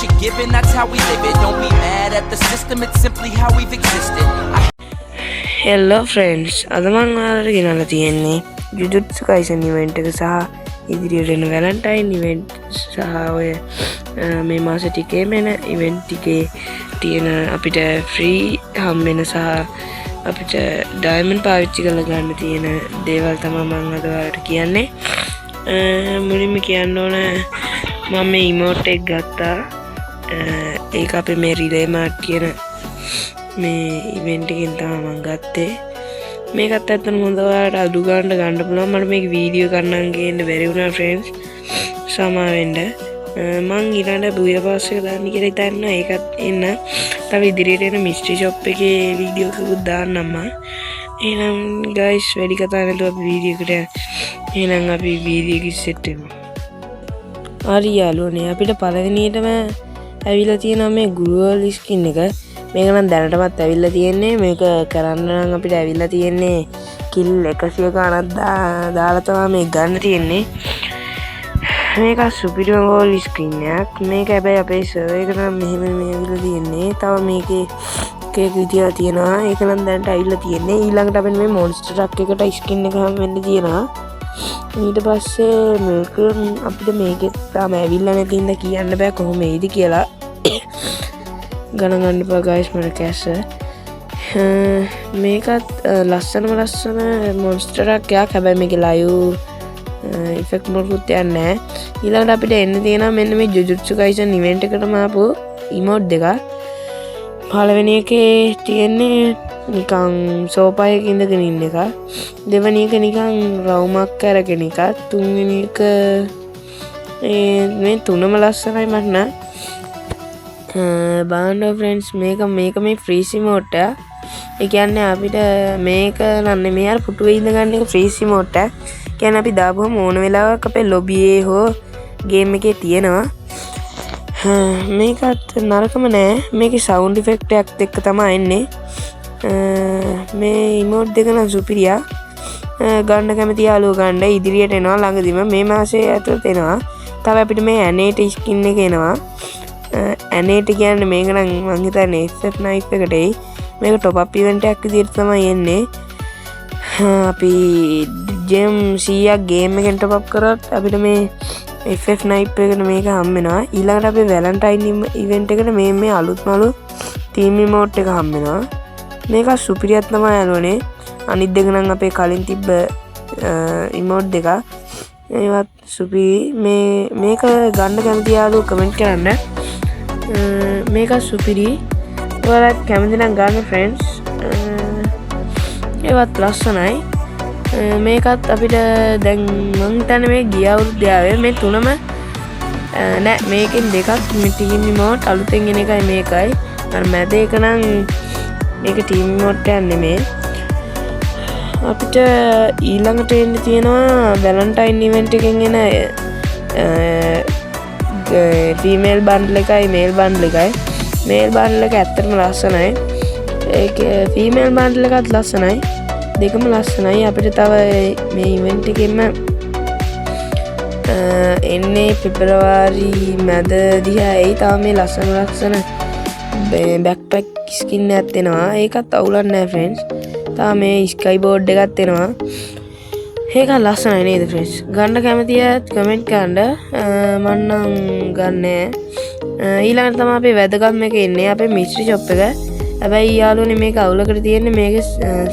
you're given, that's how we live it. Don't be mad at the system, it's simply how we've existed. Hello friends, අද මම ඔයාලට ගෙනල්ලා තියෙන්නේ ජුජුත්සු කයිසන් event එක සහ ඉදිරියට එන වැලන්ටයින් ඉවෙන්ට් සහ ඔය මේ මාසෙ ටිකේ මෙන ඉවෙන්ට් ටිකේ තියෙන අපිට ෆ්‍රී හම්බෙන සහ අපිට ඩයමන්ඩ් පාවිච්චි කරලා ගන්න තියෙන දේවල් තමයි මම අද ඔයාලට කියන්නේ. මුලින්ම කියන්න ඕන මම මේ ඉමෝට් එක ගත්තා. ඒක අපේ මේ රිලේ මාර්ට් කියන මේ ඉවෙන්ට් එකෙන් තමයි මම ගත්තේ. මේකත් ඇත්තටම හොඳ ඔයාලට අඩු ගන්න පුළුවන්. මට මේක වීඩියෝ කරන්න ගේන්න බැරි වුණා ෆ්‍රෙන්ඩ්ස්. සමා වෙන්න. මං ඊළඟ බුය පාස් එක දාන්න කියලා හිතන්නේ. ඒකත් එන්න. තව ඉදිරියට එන මිස්ට්‍රි ෂොප් එකේ වීඩියෝ එකකුත් දාන්නම් මම. එහෙනම් ගයිස් වැඩි කතා නැතුව අපි වීඩියෝ එකට එහෙනම් අපි වීඩියෝ එක සෙට් වෙමු. හරි යාළුවනේ අපිට පළවෙනියටම ඇවිල්ලා තියෙනවා මේ ගුරුවල් ස්කින් එක. මේක නම් දැනටමත් ඇවිල්ලා තියෙන්නේ. මේක කරන්න නම් අපිට ඇවිල්ලා තියෙන්නේ කිල් 100 ගණන් දාලා තමයි මේක ගන්න තියෙන්නේ. මේක සුපිරිම ගෝල් ස්ක්‍රීන් එකක්. මේක හැබැයි අපේ සර්වර් එක නම් මෙහෙම මේ ඇවිල්ලා තියෙන්නේ. තව මේකේ කේක් විදිය තියෙනවා. ඒක නම් දැනට ඇවිල්ලා තියෙන්නේ. ඊළඟට අපිට මේ මොන්ස්ටර් ට්‍රක් එකට ස්කින් එක හම් වෙන්න තියෙනවා. ඊට පස්සේ මේක අපිට මේකේ තාම ඇවිල්ලා නැති ඉඳ කියන්න බෑ කොහොම එයිද කියලා. ගණන් ගන්න එපා ගයිස් මට කැස්ස. මේකත් ලස්සන මොන්ස්ටර් එකක්. හැබැයි මේකේ ලයිව් ඉෆෙක්ට් මොකුත් යන්නේ නැහැ. ඊළඟට අපිට එන්න තියෙනවා මෙන්න මේ ජුජුත්සු කයිසන් ඉවෙන්ට් එකටම ආපු ඉමෝට් දෙක. පළවෙනි එකේ තියෙන්නේ නිකන් සෝෆා එකක ඉඳගෙන ඉන්න එක. දෙවෙනි එක නිකන් රවුමක් අරගෙන එක. තුන්වෙනි එක මේ තුනම ලස්සනයි මට නම්. බාන්ඩෝ ෆ්‍රෙන්ඩ්ස් මේක මේ ෆ්‍රී සිමෝට් එක. ඒ කියන්නේ අපිට මේක නන්නේ මේ අර පුටුවේ ඉඳ ගන්න එක ෆ්‍රී සිමෝට් එක. කියන්නේ අපි දාපුවම ඕන වෙලාවක අපේ ලොබියේ හෝ ගේම් එකේ තියෙනවා. මේකත් නරකම නෑ. මේකේ සවුන්ඩ් ඉෆෙක්ට් එකත් එක්ක තමයි එන්නේ. මේ ඉමෝට් දෙක නම් සුපිරියා. ගන්න කැමති යාළුවෝ ගන්න ඉදිරියට එනවා ළඟදිම මේ මාසේ ඇතුළත එනවා. තව අපිට මේ ඇනේට ස්කින් එක එනවා. ඇනේට කියන්නේ මේක නම් මං හිතන්නේ SF knife එකට එයි. මේක টොප් අප් ඉවෙන්ට් එකක් විදිහට තමයි එන්නේ. අපි ජෙම් 100ක් ගේම් එකෙන් টොප් අප් කරොත් අපිට මේ FF knife එකට මේක හම් වෙනවා. ඊළඟට අපි වැලන්ටයින් ඉවෙන්ට් එකට මේ අලුත්ම තීම් ඉමෝට් එක හම් වෙනවා. මේක සුපිරියක් තමයි යාළුවනේ. අනිත් දෙක නම් අපේ කලින් තිබ්බ ඉමෝට් දෙක. ඒවත් සුපිරි. මේක ගන්න කැමති යාළුවෝ කමෙන්ට් කරන්න. මේක සුපිරි. ඔයාලත් කැමති නම් ගන්න ෆ්‍රෙන්ඩ්ස්. ඒවත් ලස්සනයි. මේකත් අපිට දැන් මං හිතන්නේ මේ ගිය අවුරුද්දේ ආවේ මේ තුනම නෑ මේකෙන් දෙකක් ටීම් ඉමෝට් අලුතෙන් එන එකයි මේකයි. අර මැද එක නම් මේක ටීම් ඉමෝට් එකක් නෙමෙයි. අපිට ඊළඟට එන්න තියෙනවා වැලන්ටයින් ඉවෙන්ට් එකෙන් එන ෆීමේල් බන්ඩල් එකයි මේල් බන්ඩල් එකයි. මේල් බන්ඩල් එක ඇත්තටම ලස්සනයි. ඒක ෆීමේල් බන්ඩල් එකත් ලස්සනයි. දෙකම ලස්සනයි. අපිට තව මේ ඉවෙන්ට් එකෙන්ම එන්නේ පෙබරවාරි මැද දිහායි තව මේ ලස්සන බෑක්පැක් ස්කින් එකක් එනවා. ඒකත් අවුලක් නැහැ ෆ්‍රෙන්ඩ්ස්. තව මේ ස්කයි බෝඩ් එකක් එනවා. ඒක ලස්සනයි නේද ෆ්‍රෙන්ඩ්ස්? ගන්න කැමති අය කමෙන්ට් කරන්න. මම නම් ගන්නෑ. ඊළඟට තමයි අපේ වැදගත්ම එක එන්නේ අපේ මිස්ට්‍රි ෂොප් එක. හැබැයි යාළුවනේ මේක අවුලකට තියෙන්නේ. මේක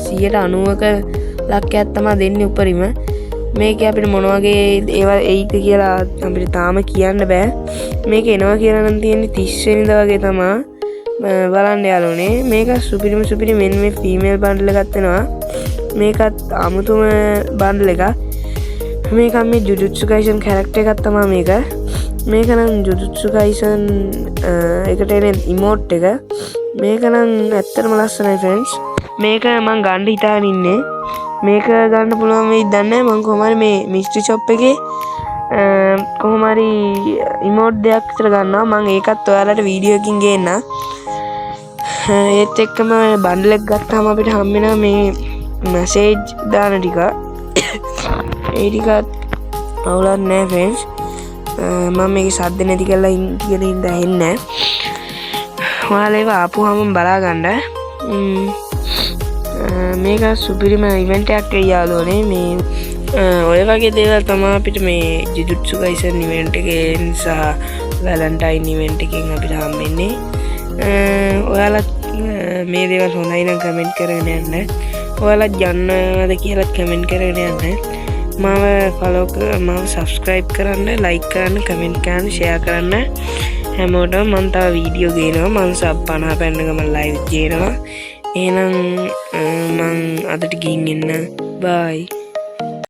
90ක ලක්ෂයක් තමයි දෙන්නේ උපරිම. මේක අපිට මොන වගේ ඒවා එයිද කියලා අපිට තාම කියන්න බෑ. මේක එනවා කියලා නම් තියෙන්නේ 30 වෙනිදා වගේ තමයි. බලන්න යාළුවනේ මේක සුපිරි මෙන්න මේ ෆීමේල් බන්ඩල් එකක් එනවා. මේකත් අමුතුම බන්ඩල් එකක්. මේක මේ ජුජුත්සු කයිසන් කැරක්ටර් එකක් තමයි මේක. මේක නම් ජුජුත්සු කයිසන් එකට එන ඉමෝට් එක. මේක නම් ඇත්තටම ලස්සනයි ෆ්‍රෙන්ඩ්ස්. මේක මං ගන්න හිතාගෙන ඉන්නේ. මේක ගන්න පුළුවන් වෙයිද දන්නේ නැහැ. මං කොහොම හරි මේ මිස්ට්‍රි ෂොප් එකේ කොහොම හරි ඉමෝට් දෙකක් විතර ගන්නවා. මං ඒකත් ඔයාලට වීඩියෝ එකකින් ගේන්න. ඒත් එක්කම බන්ඩල් එක ගත්තාම අපිට හම් වෙනවා මේ මැසේජ් දාන ටික. ඒ ටිකත් අවුලක් නැහැ ෆ්‍රෙන්ඩ්ස්. මම මේක සද්ද නැති කරලා ඉගෙන ඉඳ ඇහෙන්නේ ඔයාලා ඒව ආපුවම බලාගන්න මේක සුපිරිම ඉවෙන්ට් එකක් යාළුවනේ මේ ඔය වගේ දේවල් තමයි අපිට මේ ජුජුට්සු කයිසන් ඉවෙන්ට් එකෙන් සහ වැලන්ටයින් ඉවෙන්ට් එකෙන් අපිට හම්බෙන්නේ ඔයාලා මේ දේවල් හොඳයි නම් කමෙන්ට් කරගෙන යන්න ඔයාලා යන්නවද කියලා කමෙන්ට් කරගෙන යන්න මාව ෆලෝ මාව සබස්ක්‍රයිබ් කරන්න ලයික් කරන්න කමෙන්ට් කරන්න ෂෙයා කරන්න හැමෝටම මම තව වීඩියෝ ගේනවා මම සබ් 50 පැන්නකම ලයිව් ගේනවා එහෙනම් මම අදට ගිහින් එන්න බයි